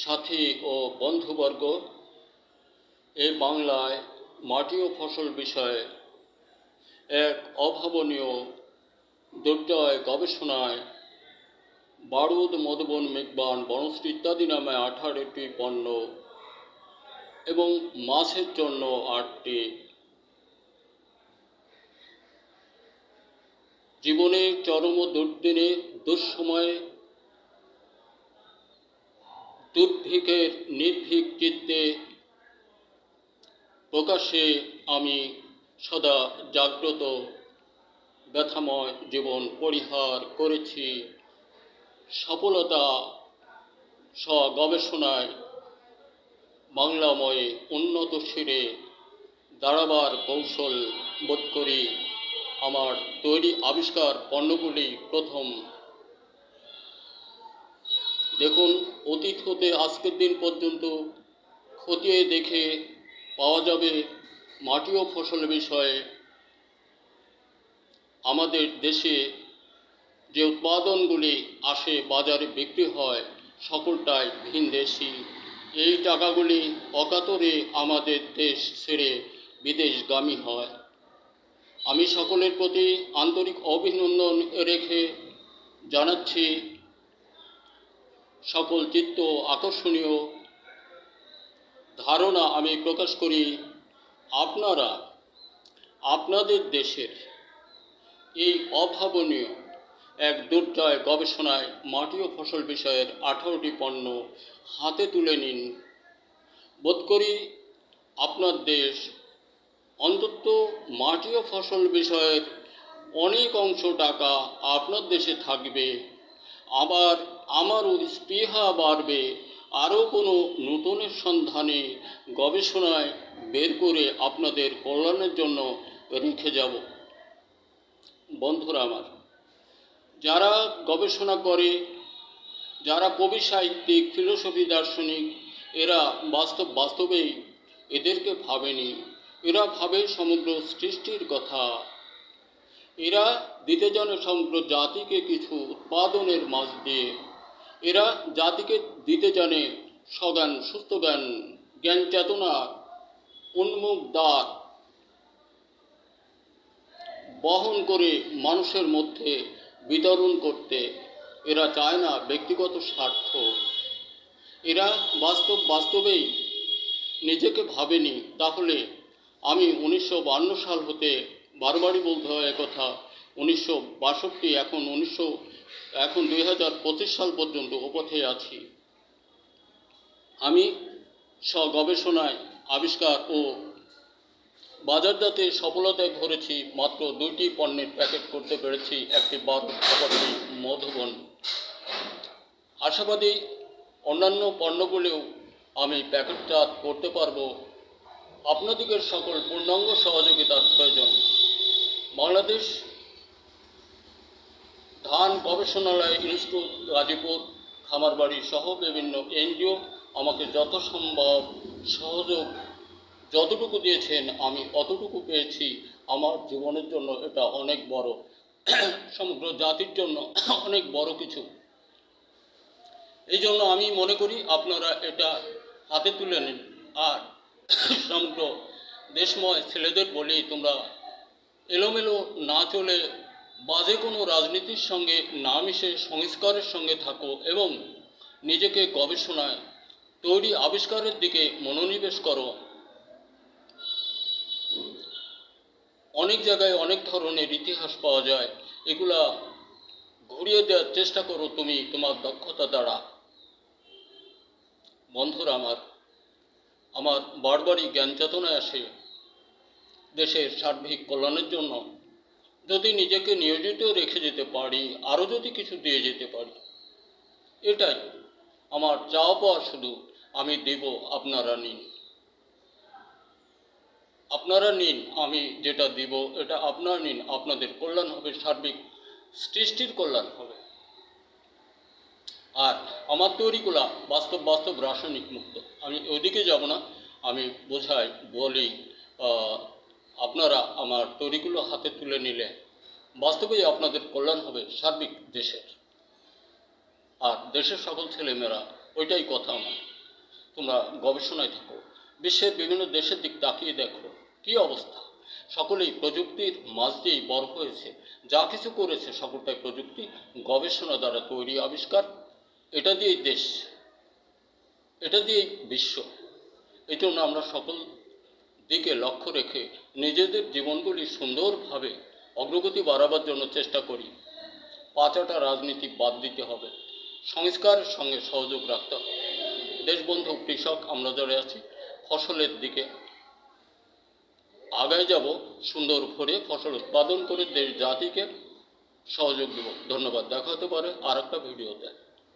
সাথী ও বন্ধুবর্গ, এই বাংলায় মাটি ও ফসল বিষয়ে এক অভাবনীয় দুর্জয় গবেষণায় বারুদ, মধুবন, মেঘবান, বনশ্রী ইত্যাদি নামে 18টি পণ্য এবং মাছের জন্য 8টি। জীবনের চরম দুর্দিনে, দুঃসময়ে, দুর্ভিক্ষের নির্ভীক চিত্তে প্রকাশ্যে আমি সদা জাগ্রত ব্যথাময় জীবন পরিহার করেছি সফলতা গবেষণায় বাংলাময়ে উন্নত শিরে দাঁড়াবার কৌশল বোধ করি। আমার তৈরি আবিষ্কার পণ্যগুলি প্রথম। দেখুন, অতীত হতে আজকের দিন পর্যন্ত খতিয়ে দেখে পাওয়া যাবে মাটি ও ফসল বিষয়ে আমাদের দেশে যে উৎপাদনগুলি আসে, বাজারে বিক্রি হয়, সকলটাই ভিনদেশি। এই টাকাগুলি অকাতরে আমাদের দেশ ছেড়ে বিদেশগামী হয়। আমি সকলের প্রতি আন্তরিক অভিনন্দন রেখে জানাচ্ছি সকল চিত্ত আকর্ষণীয় ধারণা আমি প্রকাশ করি। আপনারা আপনাদের দেশের এই অভাবনীয় এক দুর্জয় গবেষণায় মাটি ও ফসল বিষয়ের 18টি পণ্য হাতে তুলে নিন। বোধ করি আপনার দেশ অন্তত মাটি ও ফসল বিষয়ের অনেক অংশ টাকা আপনার দেশে থাকবে। আবার আমারও স্পৃহা বাড়বে, আরও কোনো নূতনের সন্ধানে গবেষণায় বের করে আপনাদের কল্যাণের জন্য রেখে যাব। বন্ধুরা আমার, যারা গবেষণা করে, যারা কবি, সাহিত্যিক, ফিলোসফি, দার্শনিক, এরা বাস্তবেই এদেরকে ভাবেনি। এরা ভাবে সমগ্র সৃষ্টির কথা। এরা দিতে জানে সমগ্র জাতিকে কিছু উৎপাদনের মাঝ দিয়ে। এরা জাতিকে দিতে জানে সজ্ঞান, সুস্থ জ্ঞান, জ্ঞান চেতনা উন্মুখ দ্বার বহন করে মানুষের মধ্যে বিতরণ করতে। এরা চায় না ব্যক্তিগত স্বার্থ। এরা বাস্তবেই নিজেকে ভাবেনি। তাহলে আমি 1952 সাল হতে বারবারই বলতে হয় একথা, 1962, এখন 2025 সাল পর্যন্ত ওপথে আছি। আমি গবেষণায় আবিষ্কার ও বাজারজাতে সফলতায় ধরেছি মাত্র 2টি পণ্যের প্যাকেট করতে পেরেছি, একটি বারুদ, অপরটি মধুবন। আশাবাদী অন্যান্য পণ্যগুলিও আমি প্যাকেটজাত করতে পারবো। আপনাদিগের সকল পূর্ণাঙ্গ সহযোগিতার প্রয়োজন। বাংলাদেশ ধান গবেষণালয় ইনস্টিটিউট, গাজীপুর, খামারবাড়ি সহ বিভিন্ন এনজিও আমাকে যথাসম্ভব সহযোগ যতটুকু দিয়েছেন আমি অতটুকু পেয়েছি। আমার জীবনের জন্য এটা অনেক বড়, সমগ্র জাতির জন্য অনেক বড় কিছু। এই জন্য আমি মনে করি আপনারা এটা হাতে তুলে নিন। আর সমগ্র দেশময় ছেলেদের বলি, তোমরা এলোমেলো না চলে বাজে কোনো রাজনীতির সঙ্গে না মিশে সংস্কারের সঙ্গে থাকো এবং নিজেকে গবেষণায় তৈরি আবিষ্কারের দিকে মনোনিবেশ করো। অনেক জায়গায় অনেক ধরনের ইতিহাস পাওয়া যায়, এগুলা ঘুরিয়ে দেওয়ার চেষ্টা করো তুমি তোমার দক্ষতা দ্বারা। বন্ধুরা আমার বারবারই জ্ঞান চেতনায় আসে দেশের সার্বিক কল্যাণের জন্য যদি নিজেকে নিয়োজিত রেখে যেতে পারি, আরও যদি কিছু দিয়ে যেতে পারি, এটাই আমার চাওয়া পাওয়া। শুধু আমি দেব, আপনারা নিন। আপনারা নিন, আমি যেটা দিব এটা আপনারা নিন। আপনাদের কল্যাণ হবে, সার্বিক সৃষ্টির কল্যাণ হবে। আর আমার তৈরিগুলা বাস্তব রাসায়নিক মুক্ত। আমি ওইদিকে যাব না, আমি বলি আপনারা আমার তৈরিগুলো হাতে তুলে নিলে বাস্তবেই আপনাদের কল্যাণ হবে সার্বিক দেশের আর দেশের সকল ছেলেমেয়েরা। ওইটাই কথা আমার। তোমরা গবেষণায় থাকো, বিশ্বের বিভিন্ন দেশের দিক তাকিয়ে দেখো কী অবস্থা। সকলেই প্রযুক্তির মাঝ দিয়েই বড় হয়েছে, যা কিছু করেছে সকলটাই প্রযুক্তি, গবেষণা দ্বারা তৈরি আবিষ্কার। এটা দিয়েই দেশ, এটা দিয়েই বিশ্ব। এই জন্য আমরা সকল দিকে লক্ষ্য রেখে নিজেদের জীবনগুলি সুন্দরভাবে অগ্রগতি বাড়াবার জন্য চেষ্টা করি। পাঁচটা রাজনীতি বাদ দিতে হবে, সংস্কারের সঙ্গে সহযোগ রাখতে হবে। দেশবন্ধু কৃষক আমরা যারা আছি, ফসলের দিকে আগায় যাব, সুন্দর করে ফসল উৎপাদন করে দেশ জাতিকে সহযোগ দেব। ধন্যবাদ। দেখা হতে পারে আর একটা ভিডিওতে।